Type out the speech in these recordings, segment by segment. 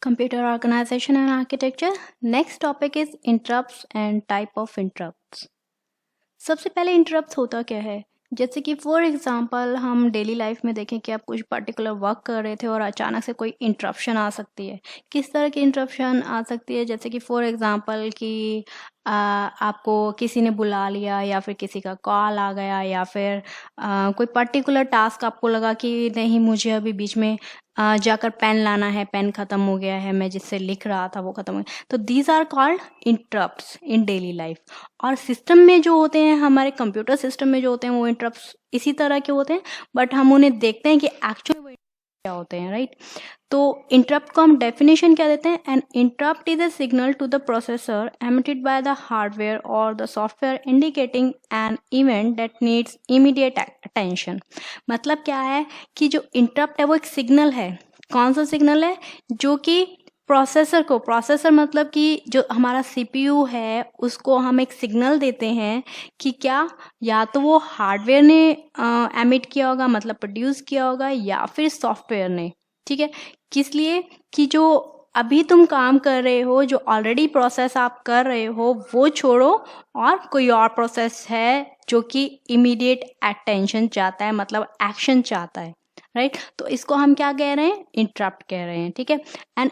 Computer organization and architecture. Next topic is interrupts and type of interrupts. सबसे पहले interrupt होता क्या है, जैसे कि फॉर एग्जांपल हम डेली लाइफ में देखें कि आप कुछ पर्टिकुलर वर्क कर रहे थे और अचानक से कोई इंटरप्शन आ सकती है। किस तरह की इंटरप्शन आ सकती है, जैसे कि फॉर एग्जांपल कि आपको किसी ने बुला लिया या फिर किसी का कॉल आ गया या फिर कोई पर्टिकुलर टास्क आपको लगा कि नहीं मुझे अभी बीच में जाकर पेन लाना है, पेन ख़त्म हो गया है, मैं जिससे लिख रहा था वो ख़त्म हो गया। तो these are called interrupts in daily life. और सिस्टम में जो होते हैं, हमारे कंप्यूटर सिस्टम में जो होते हैं वो इंटरप्ट्स इसी तरह के होते हैं, बट हम उन्हें देखते हैं कि एक्चुअली वो क्या होते हैं, राइट। तो इंटरप्ट को हम डेफिनेशन क्या देते हैं, an interrupt is a signal to the processor emitted by the hardware और the software indicating an event that needs immediate attention. मतलब क्या है कि जो इंटरप्ट है वो एक सिग्नल है। कौन सा सिग्नल है, जो कि प्रोसेसर को, प्रोसेसर मतलब कि जो हमारा सीपीयू है उसको हम एक सिग्नल देते हैं कि क्या, या तो वो हार्डवेयर ने एमिट किया होगा, मतलब प्रोड्यूस किया होगा, या फिर सॉफ्टवेयर ने। ठीक है, किस लिए कि जो अभी तुम काम कर रहे हो, जो ऑलरेडी प्रोसेस आप कर रहे हो वो छोड़ो और कोई और प्रोसेस है जो कि इमीडिएट अटेंशन चाहता है, मतलब एक्शन चाहता है, राइट। तो इसको हम क्या कह रहे हैं, इंटरप्ट कह रहे हैं। ठीक है, and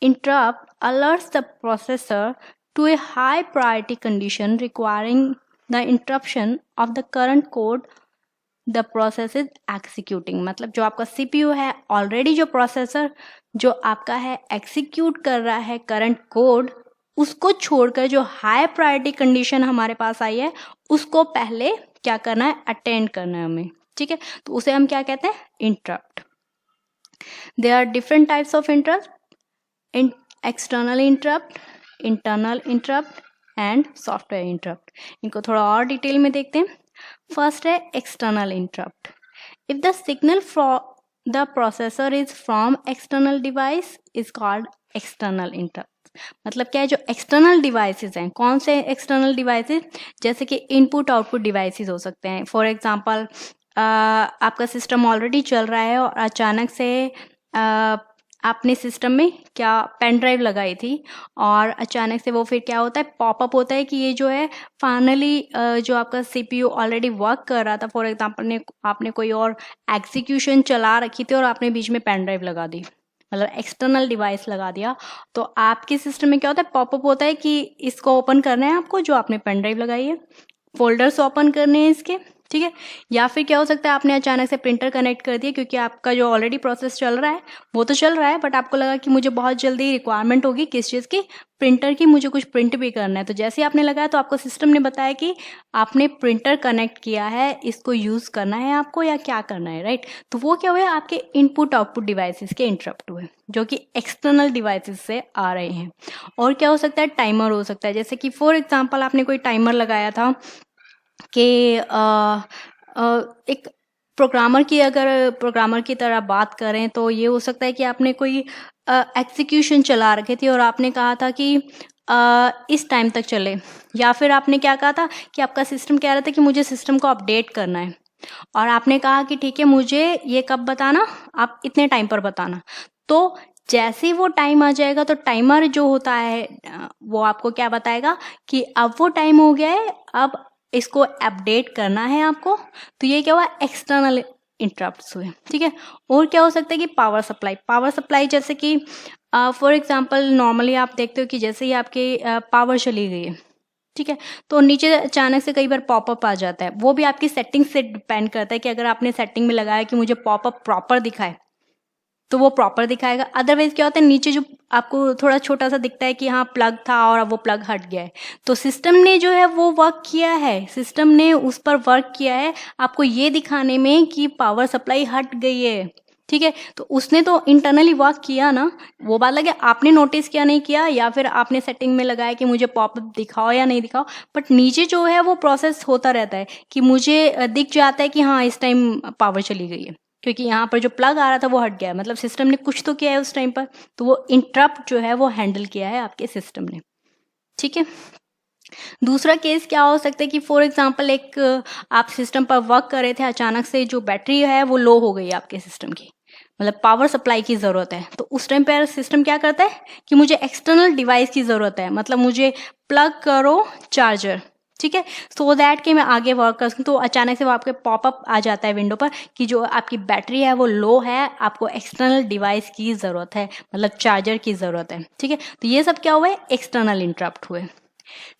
interrupt alerts the processor to a high priority condition requiring the interruption of the current code the process is executing। मतलब जो आपका सीपीयू है, ऑलरेडी जो प्रोसेसर जो आपका है एग्जीक्यूट कर रहा है करंट कोड, उसको छोड़कर जो हाई प्रायोरिटी कंडीशन हमारे पास आई है उसको पहले क्या करना है, अटेंड करना है हमें। ठीक है, तो उसे हम क्या कहते हैं, interrupt. There are different types of interrupt, external interrupt, internal interrupt and software interrupt. इनको थोड़ा और डिटेल में देखते हैं। फर्स्ट है external interrupt. If the signal from the processor is from external device is called external interrupt. मतलब क्या है, जो एक्सटर्नल डिवाइसेस हैं, कौन से एक्सटर्नल डिवाइसेस, जैसे कि इनपुट आउटपुट डिवाइसेस हो सकते हैं। फॉर एग्जांपल आपका सिस्टम ऑलरेडी चल रहा है और अचानक से आपने सिस्टम में क्या पेन ड्राइव लगाई थी और अचानक से वो फिर क्या होता है, पॉपअप होता है कि ये जो है फाइनली जो आपका सीपीयू ऑलरेडी वर्क कर रहा था, फॉर एग्जांपल आपने कोई और एग्जीक्यूशन चला रखी थी और आपने बीच में पेन ड्राइव लगा दी, मतलब एक्सटर्नल डिवाइस लगा दिया, तो आपके सिस्टम में क्या होता है, पॉपअप होता है कि इसको ओपन करना है आपको, जो आपने पेन ड्राइव लगाई है, फोल्डर्स ओपन करने हैं इसके। ठीक है, या फिर क्या हो सकता है, आपने अचानक से प्रिंटर कनेक्ट कर दिया क्योंकि आपका जो ऑलरेडी प्रोसेस चल रहा है वो तो चल रहा है, बट आपको लगा कि मुझे बहुत जल्दी रिक्वायरमेंट होगी किस चीज़ की, प्रिंटर की, मुझे कुछ प्रिंट भी करना है। तो जैसे ही आपने लगाया तो आपको सिस्टम ने बताया कि आपने प्रिंटर कनेक्ट किया है, इसको यूज़ करना है आपको या क्या करना है, राइट। तो वो क्या हुआ, आपके इनपुट आउटपुट डिवाइसेस के इंटरप्ट हुए जो कि एक्सटर्नल डिवाइसेस से आ रहे हैं। और क्या हो सकता है, टाइमर हो सकता है। जैसे कि फॉर एग्जाम्पल आपने कोई टाइमर लगाया था कि एक प्रोग्रामर की, अगर प्रोग्रामर की तरह बात करें तो ये हो सकता है कि आपने कोई एग्जीक्यूशन चला रखी थी और आपने कहा था कि इस टाइम तक चले, या फिर आपने क्या कहा था कि आपका सिस्टम कह रहा था कि मुझे सिस्टम को अपडेट करना है और आपने कहा कि ठीक है मुझे ये कब बताना, आप इतने टाइम पर बताना। तो जैसे ही वो टाइम आ जाएगा तो टाइमर जो होता है वो आपको क्या बताएगा कि अब वो टाइम हो गया है, अब इसको अपडेट करना है आपको। तो ये क्या हुआ, एक्सटर्नल इंटरप्ट्स हुए। ठीक है, और क्या हो सकता है कि पावर सप्लाई, पावर सप्लाई जैसे कि फॉर एग्जांपल नॉर्मली आप देखते हो कि जैसे ही आपके पावर चली गई है, ठीक है, तो नीचे अचानक से कई बार पॉपअप आ जाता है। वो भी आपकी सेटिंग से डिपेंड करता है कि अगर आपने सेटिंग में लगाया कि मुझे पॉपअप प्रॉपर दिखाए तो वो प्रॉपर दिखाएगा। अदरवाइज क्या होता है, नीचे जो आपको थोड़ा छोटा सा दिखता है कि हाँ प्लग था और अब वो प्लग हट गया है, तो सिस्टम ने जो है वो वर्क किया है, सिस्टम ने उस पर वर्क किया है आपको ये दिखाने में कि पावर सप्लाई हट गई है। ठीक है, तो उसने तो इंटरनली वर्क किया ना, वो बात लगे आपने नोटिस किया नहीं किया, या फिर आपने सेटिंग में लगाया कि मुझे पॉपअप दिखाओ या नहीं दिखाओ, बट नीचे जो है वो प्रोसेस होता रहता है कि मुझे दिख जाता है कि हाँ इस टाइम पावर चली गई है, क्योंकि यहाँ पर जो प्लग आ रहा था वो हट गया है, मतलब सिस्टम ने कुछ तो किया है उस टाइम पर, तो वो इंटरप्ट जो है वो हैंडल किया है आपके सिस्टम ने। ठीक है, दूसरा केस क्या हो सकता है कि फॉर एग्जांपल आप सिस्टम पर वर्क कर रहे थे, अचानक से जो बैटरी है वो लो हो गई आपके सिस्टम की, मतलब पावर सप्लाई की ज़रूरत है, तो उस टाइम पर सिस्टम क्या करता है कि मुझे एक्सटर्नल डिवाइस की ज़रूरत है, मतलब मुझे प्लग करो चार्जर, ठीक है, सो दैट कि मैं आगे वर्क कर सकूँ। तो अचानक से वो आपके पॉपअप आ जाता है विंडो पर कि जो आपकी बैटरी है वो लो है, आपको एक्सटर्नल डिवाइस की ज़रूरत है, मतलब चार्जर की ज़रूरत है, ठीक है। तो ये सब क्या हुआ है, एक्सटर्नल इंटरप्ट हुए।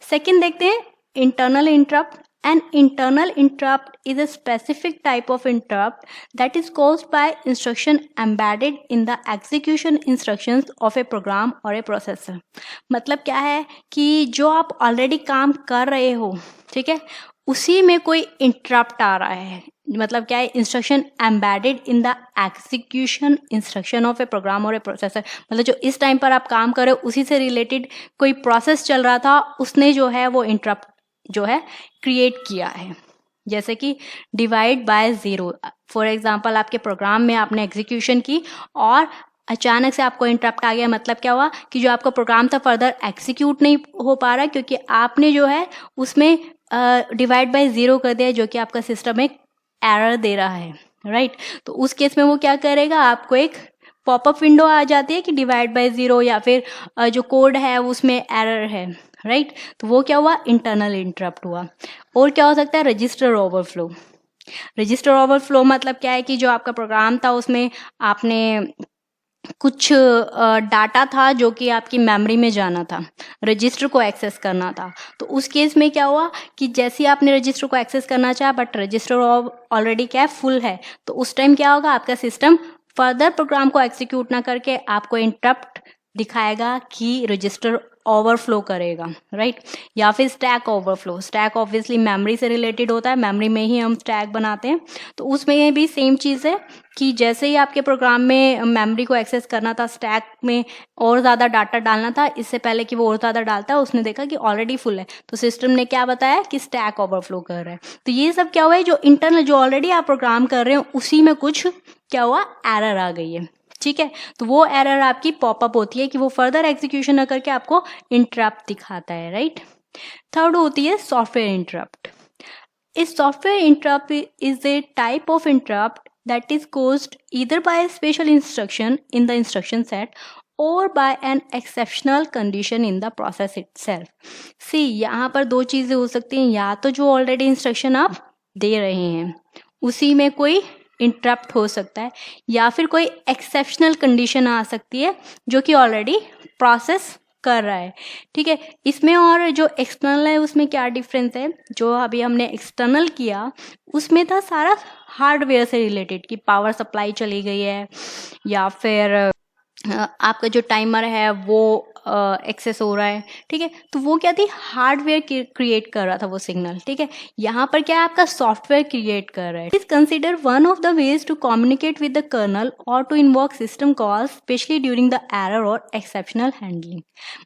सेकेंड देखते हैं internal interrupt. An internal interrupt is a specific type of interrupt that is caused by instruction embedded in the execution instructions of a program or a processor। मतलब क्या है कि जो आप ऑलरेडी काम कर रहे हो, ठीक है, उसी में कोई इंटरप्ट आ रहा है, मतलब क्या है, instruction embedded in the execution instruction of a program और ए प्रोसेसर। मतलब जो इस टाइम पर आप काम कर रहे हो उसी से रिलेटेड कोई प्रोसेस चल रहा था, उसने जो है वो इंटरप्ट जो है क्रिएट किया है। जैसे कि divide by zero, for example आपके प्रोग्राम में आपने एग्जीक्यूशन की और अचानक से आपको इंटरप्ट आ गया। मतलब क्या हुआ कि जो आपका प्रोग्राम था फर्दर एग्जीक्यूट नहीं हो पा रहा क्योंकि आपने जो है उसमें डिवाइड बाय ज़ीरो कर दिया, जो कि आपका सिस्टम एक एरर दे रहा है, राइट। तो उस केस में वो क्या करेगा, आपको एक पॉपअप विंडो आ जाती है कि डिवाइड बाय ज़ीरो, या फिर जो कोड है उसमें एरर है, राइट। तो वो क्या हुआ, इंटरनल इंटरप्ट हुआ। और क्या हो सकता है, रजिस्टर ओवरफ्लो। रजिस्टर ओवरफ्लो मतलब क्या है कि जो आपका प्रोग्राम था उसमें आपने कुछ डाटा था जो कि आपकी मेमोरी में जाना था, रजिस्टर को एक्सेस करना था। तो उस केस में क्या हुआ कि जैसे ही आपने रजिस्टर को एक्सेस करना चाहा बट रजिस्टर ऑलरेडी क्या है, फुल है, तो उस टाइम क्या होगा, आपका सिस्टम फर्दर प्रोग्राम को एग्जीक्यूट ना करके आपको इंटरप्ट दिखाएगा कि रजिस्टर ओवरफ्लो करेगा, राइट। या फिर stack overflow. Stack obviously memory से रिलेटेड होता है, मेमोरी में ही हम स्टैक बनाते हैं। तो उसमें भी सेम चीज़ है कि जैसे ही आपके प्रोग्राम में मेमोरी को एक्सेस करना था, स्टैक में और ज़्यादा डाटा डालना था, इससे पहले कि वो और ज़्यादा डालता है उसने देखा कि ऑलरेडी फुल है, तो सिस्टम ने क्या बताया कि स्टैक ओवरफ्लो कर रहा है। तो ये सब क्या हुआ है, जो इंटरनल जो ऑलरेडी आप प्रोग्राम कर रहे हो उसी में कुछ क्या हुआ, एरर आ गई है, ठीक है। तो वो एरर आपकी पॉपअप होती है कि वो फर्दर एग्जीक्यूशन न करके आपको इंटरप्ट दिखाता है, राइट। थर्ड होती है सॉफ्टवेयर इंटरप्ट। इस software interrupt is a type of interrupt that is caused either by special instruction in the instruction set और by an exceptional condition in the process itself. See, यहाँ पर दो चीज़ें हो सकती हैं, या तो जो ऑलरेडी इंस्ट्रक्शन आप दे रहे हैं उसी में कोई इंटरप्ट हो सकता है, या फिर कोई एक्सेप्शनल कंडीशन आ सकती है जो कि ऑलरेडी प्रोसेस कर रहा है, ठीक है। इसमें और जो एक्सटर्नल है उसमें क्या डिफरेंस है, जो अभी हमने एक्सटर्नल किया उसमें था सारा हार्डवेयर से रिलेटेड कि पावर सप्लाई चली गई है, या फिर आपका जो टाइमर है वो एक्सेस हो रहा है, ठीक है। तो वो क्या थी, हार्डवेयर क्रिएट कर रहा था वो सिग्नल, ठीक है। यहाँ पर क्या है, आपका सॉफ्टवेयर क्रिएट कर रहा है। Is consider one of the ways to communicate with the kernel और to invoke system calls specially during the error और एक्सेप्शनल हैंडलिंग।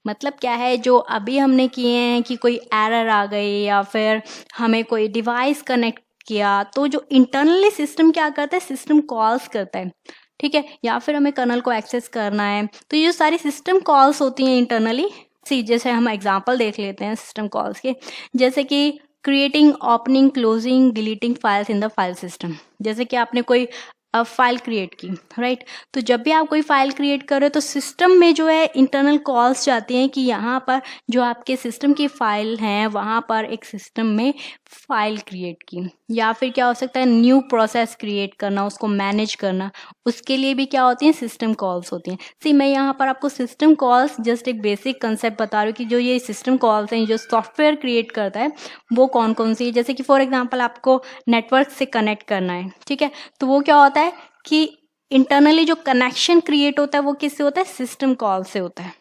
मतलब क्या है, जो अभी हमने किए हैं कि कोई एरर आ गई या फिर हमें कोई डिवाइस कनेक्ट किया, तो जो इंटरनली सिस्टम क्या करता है, सिस्टम कॉल्स करता है, ठीक है, या फिर हमें कर्नल को एक्सेस करना है, तो ये जो सारी सिस्टम कॉल्स होती हैं इंटरनली, सी जैसे हम एग्जांपल देख लेते हैं सिस्टम कॉल्स के, जैसे कि creating, opening, closing, deleting files in the file system. जैसे कि आपने कोई फाइल क्रिएट की, राइट। तो जब भी आप कोई फाइल क्रिएट कर रहे हो तो सिस्टम में जो है इंटरनल कॉल्स जाती हैं कि यहाँ पर जो आपके सिस्टम की फाइल हैं वहाँ पर एक सिस्टम में फाइल क्रिएट की, या फिर क्या हो सकता है, न्यू प्रोसेस क्रिएट करना, उसको मैनेज करना, उसके लिए भी क्या होती हैं, सिस्टम कॉल्स होती हैं। सी, मैं यहाँ पर आपको सिस्टम कॉल्स जस्ट एक बेसिक कंसेप्ट बता रही हूँ कि जो ये सिस्टम कॉल्स हैं जो सॉफ्टवेयर क्रिएट करता है वो कौन कौन सी है। जैसे कि फॉर एग्जाम्पल आपको नेटवर्क से कनेक्ट करना है, ठीक है, तो वो क्या होता है कि इंटरनली जो कनेक्शन क्रिएट होता है वो किससे होता है, सिस्टम कॉल से होता है।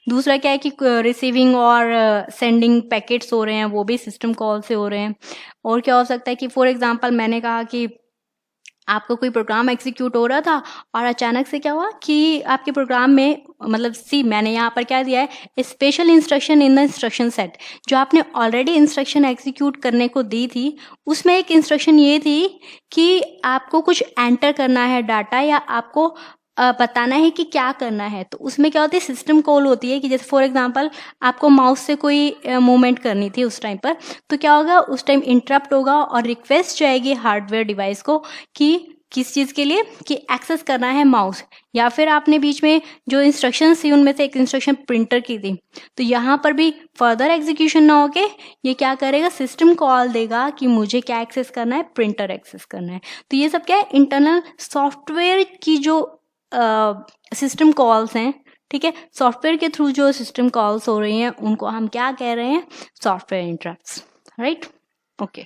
दूसरा क्या है कि रिसीविंग और सेंडिंग पैकेट्स हो रहे हैं वो भी सिस्टम कॉल से हो रहे हैं। और क्या हो सकता है कि फॉर एग्जांपल मैंने कहा कि आपका कोई प्रोग्राम एग्जीक्यूट हो रहा था और अचानक से क्या हुआ कि आपके प्रोग्राम में, मतलब सी मैंने यहाँ पर क्या दिया है, special instruction in the instruction set. जो आपने ऑलरेडी इंस्ट्रक्शन एग्जीक्यूट करने को दी थी उसमें एक इंस्ट्रक्शन ये थी कि आपको कुछ एंटर करना है डाटा, या आपको बताना है कि क्या करना है। तो उसमें क्या होती है, सिस्टम कॉल होती है कि जैसे फॉर एग्जांपल आपको माउस से कोई मूवमेंट करनी थी उस टाइम पर, तो क्या होगा, उस टाइम इंटरप्ट होगा और रिक्वेस्ट जाएगी हार्डवेयर डिवाइस को कि किस चीज़ के लिए कि एक्सेस करना है माउस, या फिर आपने बीच में जो इंस्ट्रक्शंस थी उनमें से एक इंस्ट्रक्शन प्रिंटर की थी, तो यहाँ पर भी फर्दर एग्जीक्यूशन ना होके ये क्या करेगा, सिस्टम कॉल देगा कि मुझे क्या एक्सेस करना है, प्रिंटर एक्सेस करना है। तो ये सब क्या है, इंटरनल सॉफ्टवेयर की जो सिस्टम कॉल्स हैं, ठीक है, सॉफ्टवेयर के थ्रू जो सिस्टम कॉल्स हो रही हैं उनको हम क्या कह रहे हैं, सॉफ्टवेयर इंटरप्ट्स, राइट। ओके।